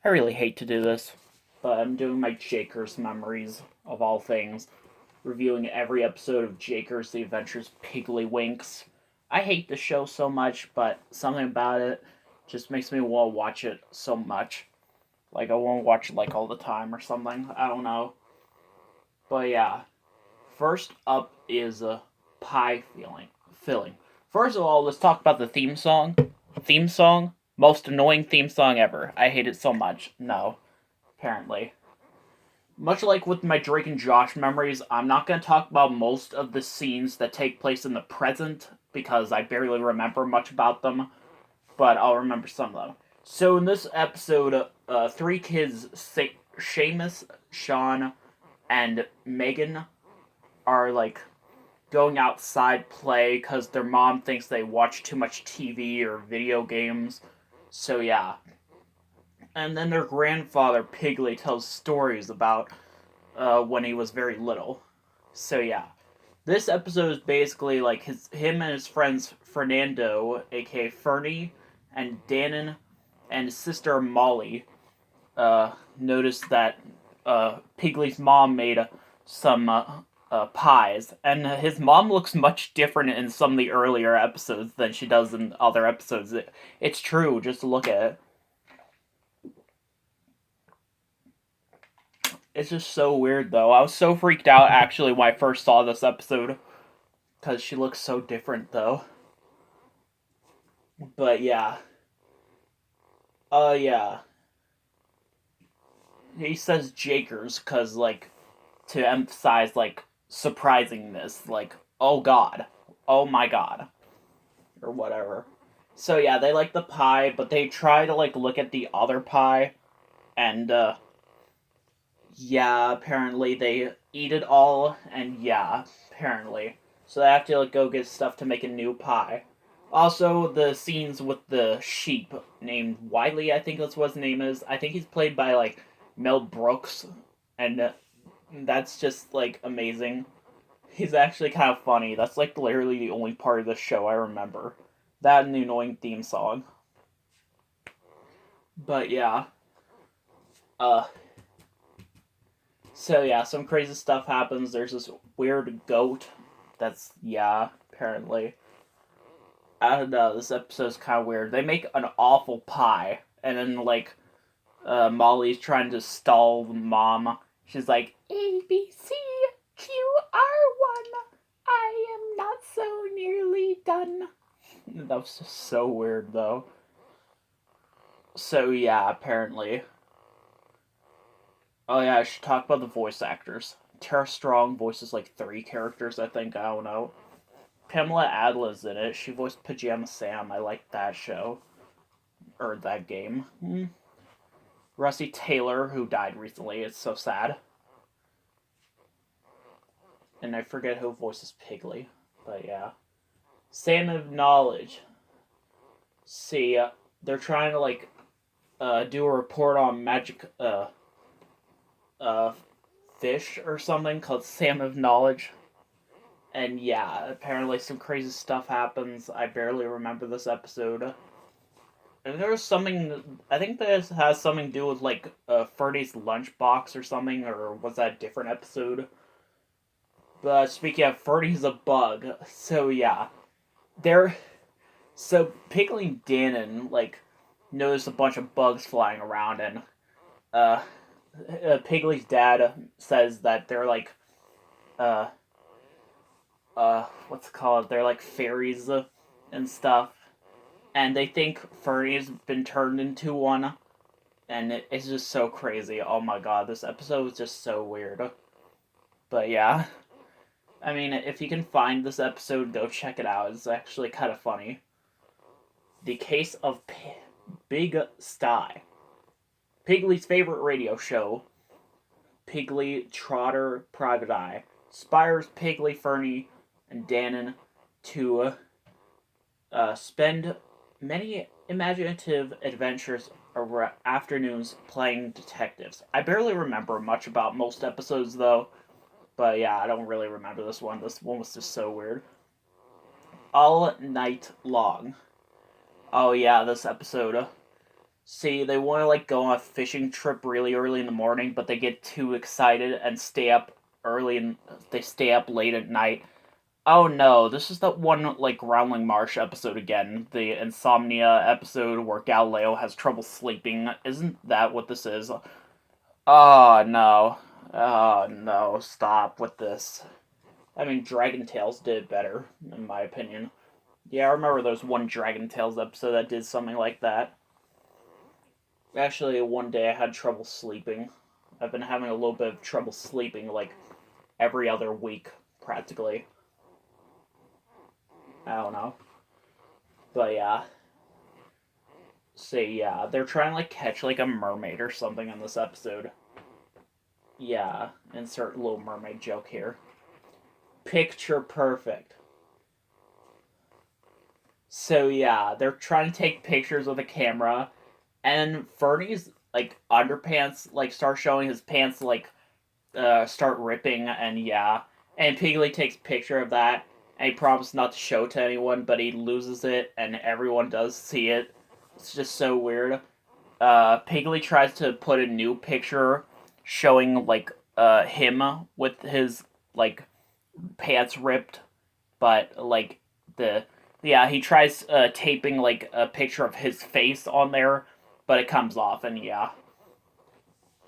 I really hate to do this, but I'm doing my Jakers memories of all things, reviewing every episode of Jakers The Adventures Piggly Winks. I hate the show so much, but something about it just makes me want to watch it so much. Like I want to watch it like all the time or something. I don't know. But yeah, first up is a pie filling. First of all, let's talk about the theme song. Theme song, most annoying theme song ever. I hate it so much. No, apparently. Much like with my Drake and Josh memories, I'm not going to talk about most of the scenes that take place in the present because I barely remember much about them, but I'll remember some of them. So in this episode, three kids, Seamus, Sean, and Megan, are like going outside play because their mom thinks they watch too much TV or video games. So yeah, and then their grandfather Pigley tells stories about when he was very little. So yeah, this episode is basically like him and his friends Fernando, aka Fernie, and Dannon, and his sister Molly noticed that Pigley's mom made some pies, and his mom looks much different in some of the earlier episodes than she does in other episodes. It's true, just look at it. It's just so weird, though. I was so freaked out, actually, when I first saw this episode. Because she looks so different, though. But, yeah. Yeah. He says Jakers, because, like, to emphasize, like, surprisingness. Like, oh god. Oh my god. Or whatever. So, yeah, they like the pie, but they try to, like, look at the other pie. And, yeah, apparently they eat it all, and yeah, apparently. So they have to like go get stuff to make a new pie. Also, the scenes with the sheep named Wiley, I think that's what his name is. I think he's played by like Mel Brooks, and that's just like amazing. He's actually kind of funny. That's like literally the only part of the show I remember. That and the annoying theme song. But yeah, uh, so yeah, some crazy stuff happens. There's this weird goat. That's yeah, apparently. I don't know. This episode's kind of weird. They make an awful pie, and then like Molly's trying to stall the mom. She's like ABC QR1. I am not so nearly done. That was just so weird, though. So yeah, apparently. Oh yeah, I should talk about the voice actors. Tara Strong voices like three characters, I think. I don't know. Pamela Adler's in it. She voiced Pajama Sam. I like that show. Or that game. Rusty Taylor, who died recently. It's so sad. And I forget who voices Pigley. But yeah. Sam of Knowledge. See, they're trying to like do a report on magic uh fish or something called Sam of Knowledge. And yeah, apparently some crazy stuff happens. I barely remember this episode. And there's something. I think this has something to do with like Freddy's lunchbox or something, or was that a different episode? But speaking of Freddy's a bug, so yeah, there. So Pigley and Dannon like notice a bunch of bugs flying around, and uh, Pigley's dad says that they're like uh what's it called? They're like fairies and stuff, and they think Freddy's been turned into one, and it's just so crazy. Oh my god, this episode is just so weird. But yeah, I mean, if you can find this episode, go check it out. It's actually kind of funny. The Case of Big Sty. Pigley's favorite radio show, Pigley Trotter Private Eye, inspires Pigley, Fernie, and Dannon to spend many imaginative adventures or afternoons playing detectives. I barely remember much about most episodes though, but yeah, I don't really remember this one. This one was just so weird. All night long. Oh yeah, this episode. See, they want to like go on a fishing trip really early in the morning, but they get too excited and stay up early and they stay up late at night. Oh no, this is that one like Groundling Marsh episode again, the insomnia episode where Galileo has trouble sleeping. Isn't that what this is? Oh no. Oh no, stop with this. I mean, Dragon Tales did better, in my opinion. Yeah, I remember there was one Dragon Tales episode that did something like that. Actually, one day I had trouble sleeping. I've been having a little bit of trouble sleeping, like, every other week, practically. I don't know. But yeah. So yeah, they're trying to, like, catch, like, a mermaid or something in this episode. Yeah, insert Little Mermaid joke here. Picture perfect. So yeah, they're trying to take pictures with a camera, and Fernie's like underpants like start showing his pants like start ripping, and yeah, and Pigley takes a picture of that, and he promises not to show it to anyone, but he loses it, and everyone does see it. It's just so weird. Pigley tries to put a new picture showing like him with his like pants ripped, but like the yeah, he tries taping like a picture of his face on there, but it comes off, and yeah,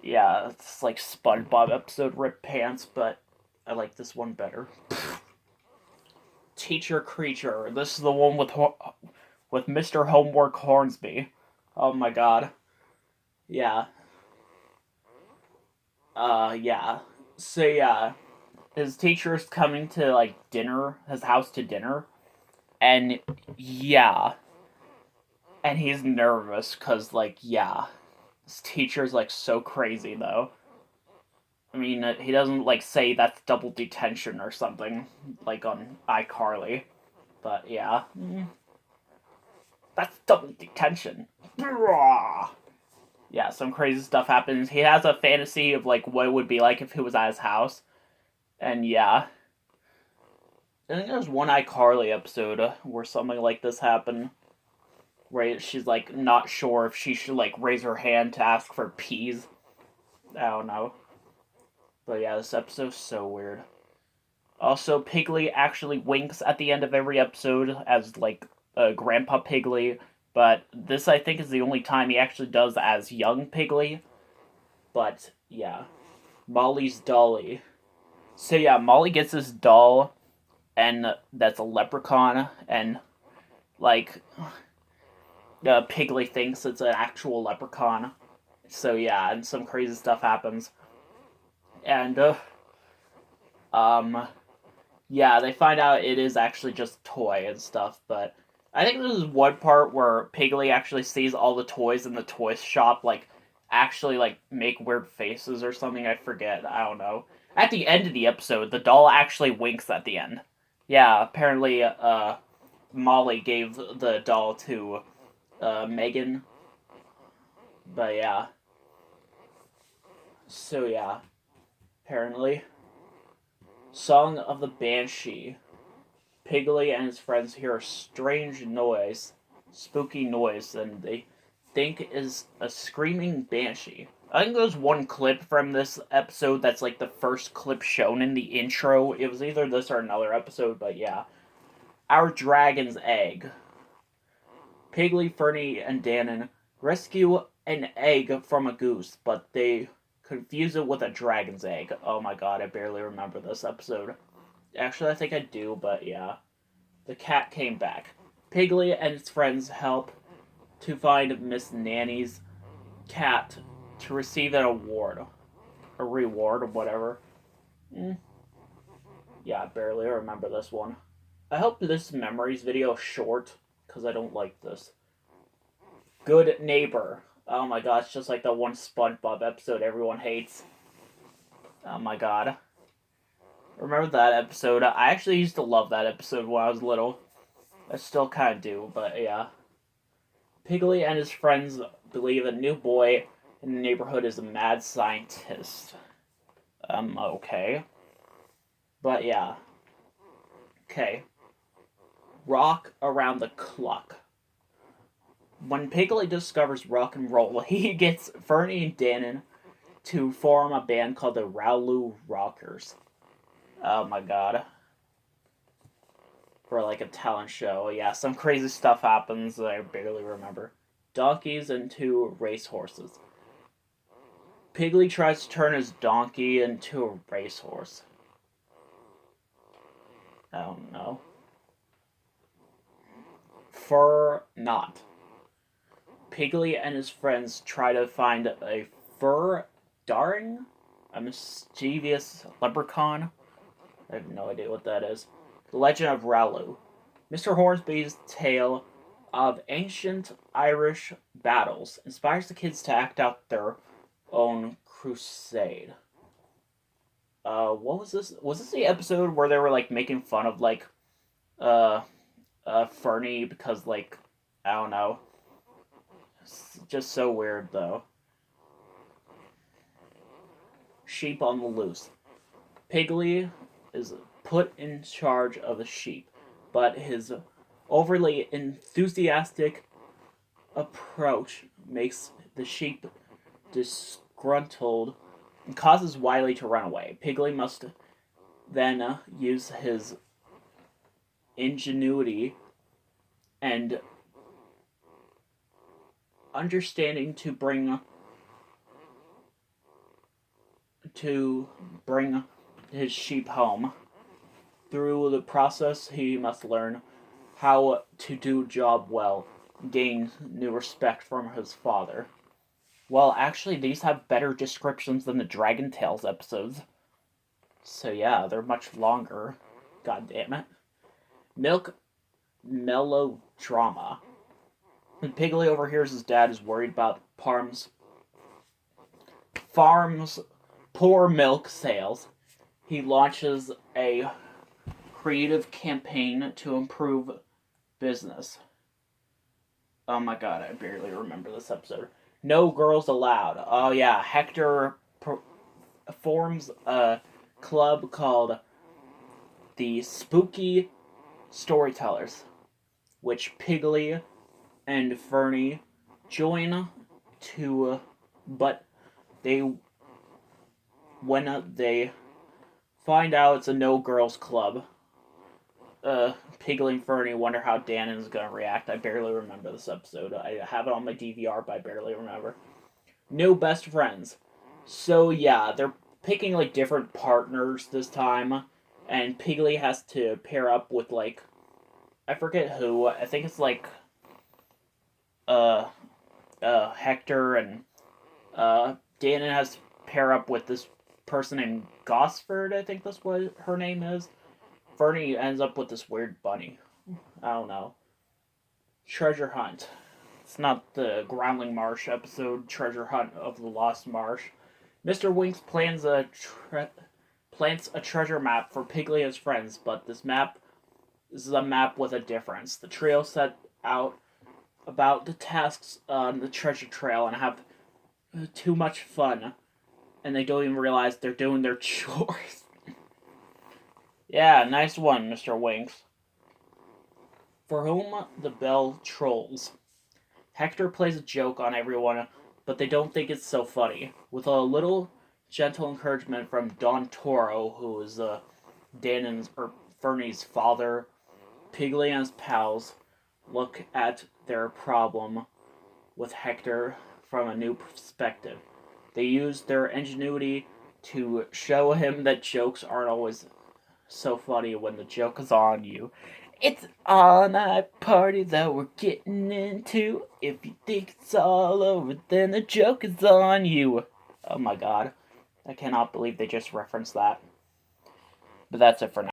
it's like SpongeBob episode Rip Pants, but I like this one better. Teacher Creature. This is the one with Mr. Homework Hornsby. Oh my god. Yeah. Yeah. So yeah, his teacher's coming to like dinner, his house to dinner, and yeah, and he's nervous because like yeah, his teacher's like so crazy though. I mean, he doesn't like say that's double detention or something like on iCarly, but yeah, that's double detention. Yeah, some crazy stuff happens. He has a fantasy of like what it would be like if he was at his house, and yeah, I think there's one iCarly episode where something like this happened, where she's like not sure if she should like raise her hand to ask for peas. I don't know. But yeah, this episode's so weird. Also, Pigley actually winks at the end of every episode as like Grandpa Pigley, but this I think is the only time he actually does as young Pigley. But yeah, Molly's dolly. So yeah, Molly gets this doll, and that's a leprechaun, and like Pigley thinks it's an actual leprechaun. So yeah, and some crazy stuff happens, and um yeah, they find out it is actually just a toy and stuff, but I think this is one part where Pigley actually sees all the toys in the toy shop, like, actually, like, make weird faces or something, I forget, I don't know. At the end of the episode, the doll actually winks at the end. Yeah, apparently, Molly gave the doll to, Megan, but yeah. So yeah, apparently. Song of the Banshee. Pigley and his friends hear a strange noise, spooky noise, and they think is a screaming banshee. I think there's one clip from this episode that's like the first clip shown in the intro. It was either this or another episode, but yeah. Our dragon's egg. Pigley, Fernie, and Dannon rescue an egg from a goose, but they confuse it with a dragon's egg. Oh my god, I barely remember this episode. Actually, I think I do, but yeah. The cat came back. Pigley and his friends help to find Miss Nanny's cat to receive an award. A reward or whatever. Yeah, I barely remember this one. I hope this memories video is short, because I don't like this. Good Neighbor. Oh my gosh, just like the one SpongeBob episode everyone hates. Oh my god. Remember that episode? I actually used to love that episode when I was little. I still kind of do, but yeah. Pigley and his friends believe a new boy in the neighborhood is a mad scientist. Okay. But yeah. Okay. Rock around the clock. When Pigley discovers rock and roll, he gets Fernie and Dannon to form a band called the Rowloo Rockers. Oh my god. For like a talent show. Yeah, some crazy stuff happens that I barely remember. Donkeys into racehorses. Pigley tries to turn his donkey into a racehorse. I don't know. Fur knot. Pigley and his friends try to find a fur darring, a mischievous leprechaun. I have no idea what that is. The Legend of Rowloo. Mr. Hornsby's tale of ancient Irish battles inspires the kids to act out their own crusade. What was this? Was this the episode where they were like making fun of like uh Fernie because like I don't know. It's just so weird though. Sheep on the loose. Pigley is put in charge of the sheep, but his overly enthusiastic approach makes the sheep disgruntled and causes Wiley to run away. Pigley must then use his ingenuity and understanding to bring his sheep home. Through the process, he must learn how to do job well, gain new respect from his father. Well, actually, these have better descriptions than the Dragon Tales episodes. So yeah, they're much longer. God damn it. Milk melodrama. When Pigley overhears his dad is worried about farm's poor milk sales, he launches a creative campaign to improve business. Oh my god, I barely remember this episode. No girls allowed. Oh yeah, Hector forms a club called the Spooky Storytellers, which Pigley and Fernie join to, but they when they find out it's a no girls club, Pigley and Fernie wonder how Dan is gonna react. I barely remember this episode. I have it on my DVR, but I barely remember. No best friends. So yeah, they're picking like different partners this time, and Pigley has to pair up with like I forget who. I think it's like uh Hector and Dan has to pair up with this person named Gosford. I think that's what her name is. Fernie ends up with this weird bunny. I don't know. Treasure Hunt. It's not the Groundling Marsh episode, Treasure Hunt of the Lost Marsh. Mr. Winks plants a treasure map for Pigley and his friends, but this is a map with a difference. The trio set out about the tasks on the treasure trail and have too much fun, and they don't even realize they're doing their chores. Yeah, nice one, Mr. Winks. For whom the bell trolls. Hector plays a joke on everyone, but they don't think it's so funny. With a little gentle encouragement from Don Toro, who is Dan or Fernie's father, Pigley and his pals look at their problem with Hector from a new perspective. They use their ingenuity to show him that jokes aren't always so funny when the joke is on you. It's all-night party that we're getting into. If you think it's all over, then the joke is on you. Oh my god. I cannot believe they just referenced that. But that's it for now.